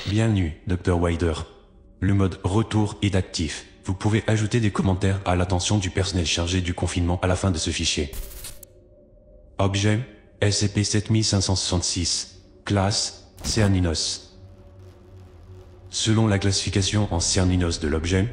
Bienvenue, Dr. Wider. Le mode retour est actif. Vous pouvez ajouter des commentaires à l'attention du personnel chargé du confinement à la fin de ce fichier. Objet, SCP-7566. Classe, Cerninos. Selon la classification en Cerninos de l'objet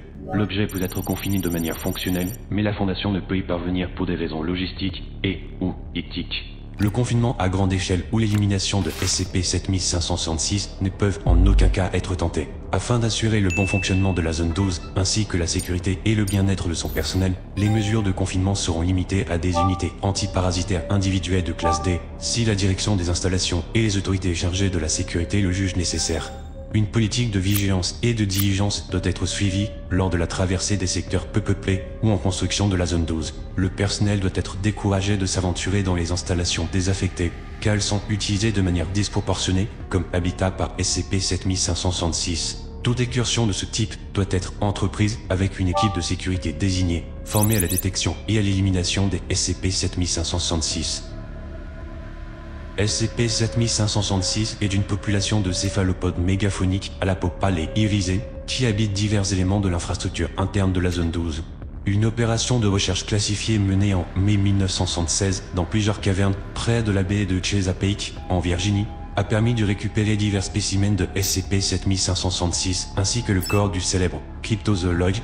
peut être confiné de manière fonctionnelle, mais la Fondation ne peut y parvenir pour des raisons logistiques et ou éthiques. Le confinement à grande échelle ou l'élimination de SCP-7566 ne peuvent en aucun cas être tentés. Afin d'assurer le bon fonctionnement de la zone 12, ainsi que la sécurité et le bien-être de son personnel, les mesures de confinement seront limitées à des unités antiparasitaires individuelles de classe D, si la direction des installations et les autorités chargées de la sécurité le jugent nécessaire. Une politique de vigilance et de diligence doit être suivie lors de la traversée des secteurs peu peuplés ou en construction de la zone 12. Le personnel doit être découragé de s'aventurer dans les installations désaffectées, car elles sont utilisées de manière disproportionnée comme habitat par SCP-7566. Toute incursion de ce type doit être entreprise avec une équipe de sécurité désignée, formée à la détection et à l'élimination des SCP-7566. SCP-7566 est d'une population de céphalopodes mégaphoniques à la peau pâle et irisée, qui habitent divers éléments de l'infrastructure interne de la zone 12. Une opération de recherche classifiée menée en mai 1976 dans plusieurs cavernes près de la baie de Chesapeake, en Virginie, a permis de récupérer divers spécimens de SCP-7566 ainsi que le corps du célèbre cryptozoologue.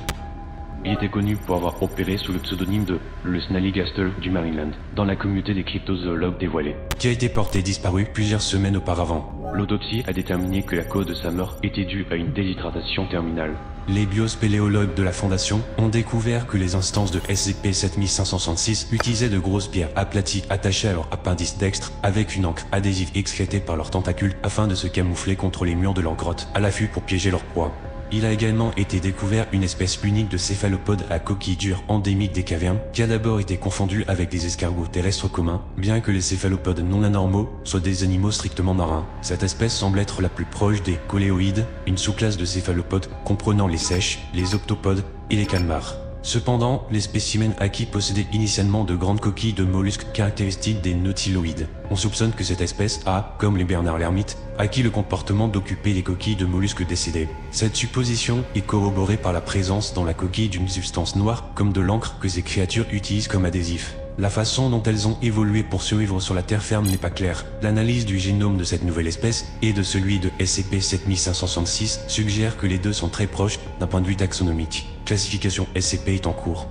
Il était connu pour avoir opéré sous le pseudonyme de le Snallygaster du Maryland, dans la communauté des cryptozoologues dévoilés, qui a été porté disparu plusieurs semaines auparavant. L'autopsie a déterminé que la cause de sa mort était due à une déshydratation terminale. Les biospéléologues de la Fondation ont découvert que les instances de SCP-7566 utilisaient de grosses pierres aplaties attachées à leur appendice dextre avec une encre adhésive excrétée par leurs tentacules afin de se camoufler contre les murs de leur grotte, à l'affût pour piéger leur proie. Il a également été découvert une espèce unique de céphalopodes à coquille dure endémique des cavernes, qui a d'abord été confondue avec des escargots terrestres communs, bien que les céphalopodes non anormaux soient des animaux strictement marins. Cette espèce semble être la plus proche des coléoïdes, une sous-classe de céphalopodes comprenant les sèches, les octopodes et les calmars. Cependant, les spécimens acquis possédaient initialement de grandes coquilles de mollusques caractéristiques des nautiloïdes. On soupçonne que cette espèce a, comme les Bernard l'ermite, acquis le comportement d'occuper les coquilles de mollusques décédés. Cette supposition est corroborée par la présence dans la coquille d'une substance noire comme de l'encre que ces créatures utilisent comme adhésif. La façon dont elles ont évolué pour survivre sur la terre ferme n'est pas claire. L'analyse du génome de cette nouvelle espèce et de celui de SCP-7566 suggère que les deux sont très proches d'un point de vue taxonomique. Classification SCP est en cours.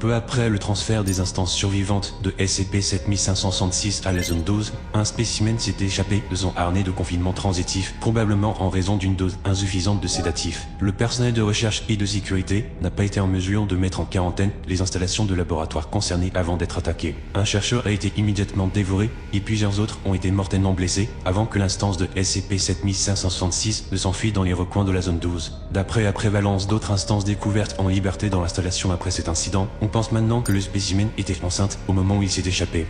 Peu après le transfert des instances survivantes de SCP-7566 à la zone 12, un spécimen s'est échappé de son harnais de confinement transitif, probablement en raison d'une dose insuffisante de sédatifs. Le personnel de recherche et de sécurité n'a pas été en mesure de mettre en quarantaine les installations de laboratoire concernées avant d'être attaqué. Un chercheur a été immédiatement dévoré et plusieurs autres ont été mortellement blessés avant que l'instance de SCP-7566 ne s'enfuit dans les recoins de la zone 12. D'après la prévalence d'autres instances découvertes en liberté dans l'installation après cet incident, on pense maintenant que le spécimen était enceinte au moment où il s'est échappé.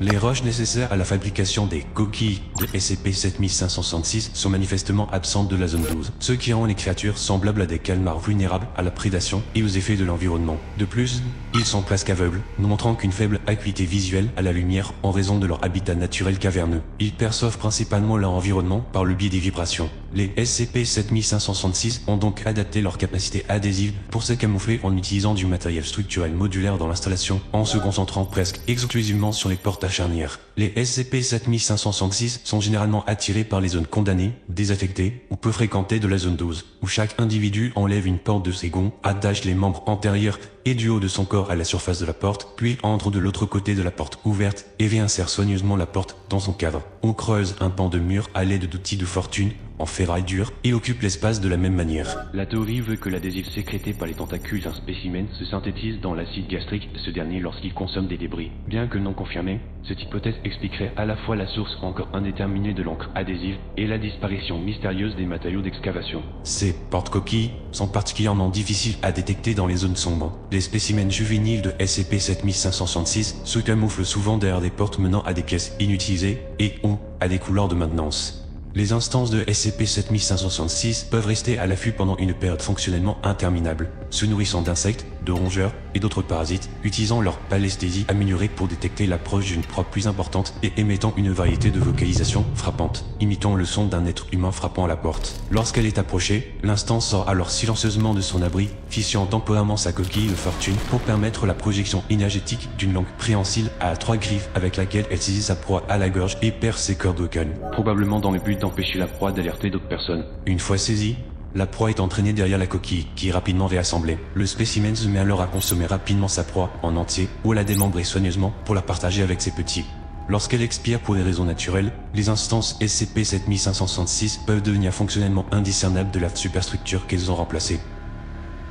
Les roches nécessaires à la fabrication des coquilles de SCP-7566 sont manifestement absentes de la zone 12, ce qui rend les créatures semblables à des calmars vulnérables à la prédation et aux effets de l'environnement. De plus, ils sont presque aveugles, nous montrant qu'une faible acuité visuelle à la lumière en raison de leur habitat naturel caverneux. Ils perçoivent principalement leur environnement par le biais des vibrations. Les SCP-7566 ont donc adapté leur capacité adhésive pour se camoufler en utilisant du matériel structurel modulaire dans l'installation, en se concentrant presque exclusivement sur les portes à charnières. Les SCP-7566 sont généralement attirés par les zones condamnées, désaffectées ou peu fréquentées de la zone 12, où chaque individu enlève une porte de ses gonds, attache les membres antérieurs et du haut de son corps à la surface de la porte, puis entre de l'autre côté de la porte ouverte et réinsère soigneusement la porte dans son cadre. On creuse un pan de mur à l'aide d'outils de fortune en ferraille dure et occupe l'espace de la même manière. La théorie veut que l'adhésif sécrété par les tentacules d'un spécimen se synthétise dans l'acide gastrique de ce dernier lorsqu'il consomme des débris. Bien que non confirmée, cette hypothèse expliquerait à la fois la source encore indéterminée de l'encre adhésive et la disparition mystérieuse des matériaux d'excavation. Ces porte-coquilles sont particulièrement difficiles à détecter dans les zones sombres. Les spécimens juvéniles de SCP-7566 se camouflent souvent derrière des portes menant à des pièces inutilisées et ou à des couloirs de maintenance. Les instances de SCP-7566 peuvent rester à l'affût pendant une période fonctionnellement interminable, se nourrissant d'insectes, de rongeurs et d'autres parasites, utilisant leur palesthésie améliorée pour détecter l'approche d'une proie plus importante et émettant une variété de vocalisations frappantes, imitant le son d'un être humain frappant à la porte. Lorsqu'elle est approchée, l'instance sort alors silencieusement de son abri, fichant temporairement sa coquille de fortune pour permettre la projection énergétique d'une langue préhensile à 3 griffes avec laquelle elle saisit sa proie à la gorge et perd ses cordes vocales, probablement dans le but d'empêcher la proie d'alerter d'autres personnes. Une fois saisie, la proie est entraînée derrière la coquille, qui est rapidement réassemblée. Le spécimen se met alors à consommer rapidement sa proie en entier ou à la démembrer soigneusement pour la partager avec ses petits. Lorsqu'elle expire pour des raisons naturelles, les instances SCP-7566 peuvent devenir fonctionnellement indiscernables de la superstructure qu'elles ont remplacée.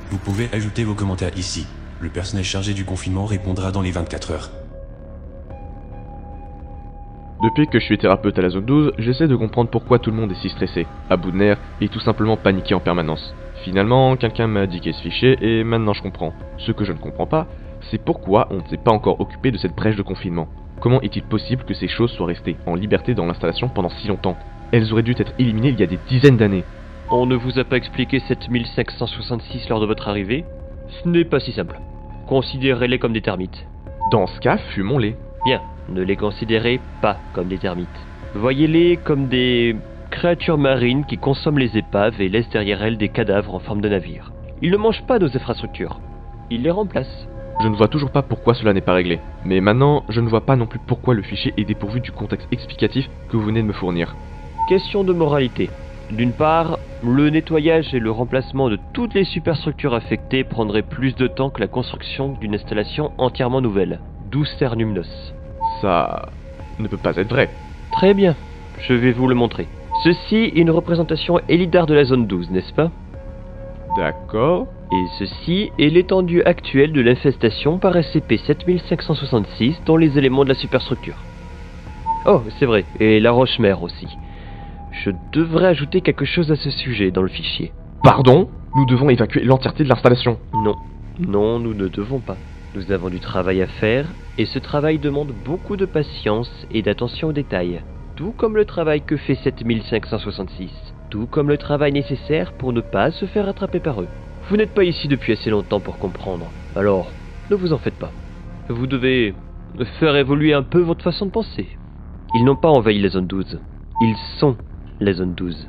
Vous pouvez ajouter vos commentaires ici. Le personnel chargé du confinement répondra dans les 24 heures. Depuis que je suis thérapeute à la zone 12, j'essaie de comprendre pourquoi tout le monde est si stressé, à bout de nerfs et tout simplement paniqué en permanence. Finalement, quelqu'un m'a indiqué ce fichier et maintenant je comprends. Ce que je ne comprends pas, c'est pourquoi on ne s'est pas encore occupé de cette brèche de confinement. Comment est-il possible que ces choses soient restées en liberté dans l'installation pendant si longtemps? Elles auraient dû être éliminées il y a des dizaines d'années. On ne vous a pas expliqué 7566 lors de votre arrivée? Ce n'est pas si simple. Considérez-les comme des termites. Dans ce cas, fumons-les. Bien, ne les considérez pas comme des termites. Voyez-les comme des créatures marines qui consomment les épaves et laissent derrière elles des cadavres en forme de navires. Ils ne mangent pas nos infrastructures. Ils les remplacent. Je ne vois toujours pas pourquoi cela n'est pas réglé. Mais maintenant, je ne vois pas non plus pourquoi le fichier est dépourvu du contexte explicatif que vous venez de me fournir. Question de moralité. D'une part, le nettoyage et le remplacement de toutes les superstructures affectées prendraient plus de temps que la construction d'une installation entièrement nouvelle. D'où Cernumnos. Ça ne peut pas être vrai. Très bien, je vais vous le montrer. Ceci est une représentation élidar de la zone 12, n'est-ce pas? D'accord. Et ceci est l'étendue actuelle de l'infestation par SCP-7566 dans les éléments de la superstructure. Oh, c'est vrai, et la roche-mère aussi. Je devrais ajouter quelque chose à ce sujet dans le fichier. Pardon? Nous devons évacuer l'entièreté de l'installation. Non, nous ne devons pas. Nous avons du travail à faire, et ce travail demande beaucoup de patience et d'attention aux détails. Tout comme le travail que fait 7566. Tout comme le travail nécessaire pour ne pas se faire attraper par eux. Vous n'êtes pas ici depuis assez longtemps pour comprendre, alors ne vous en faites pas. Vous devez faire évoluer un peu votre façon de penser. Ils n'ont pas envahi la zone 12. Ils sont la zone 12.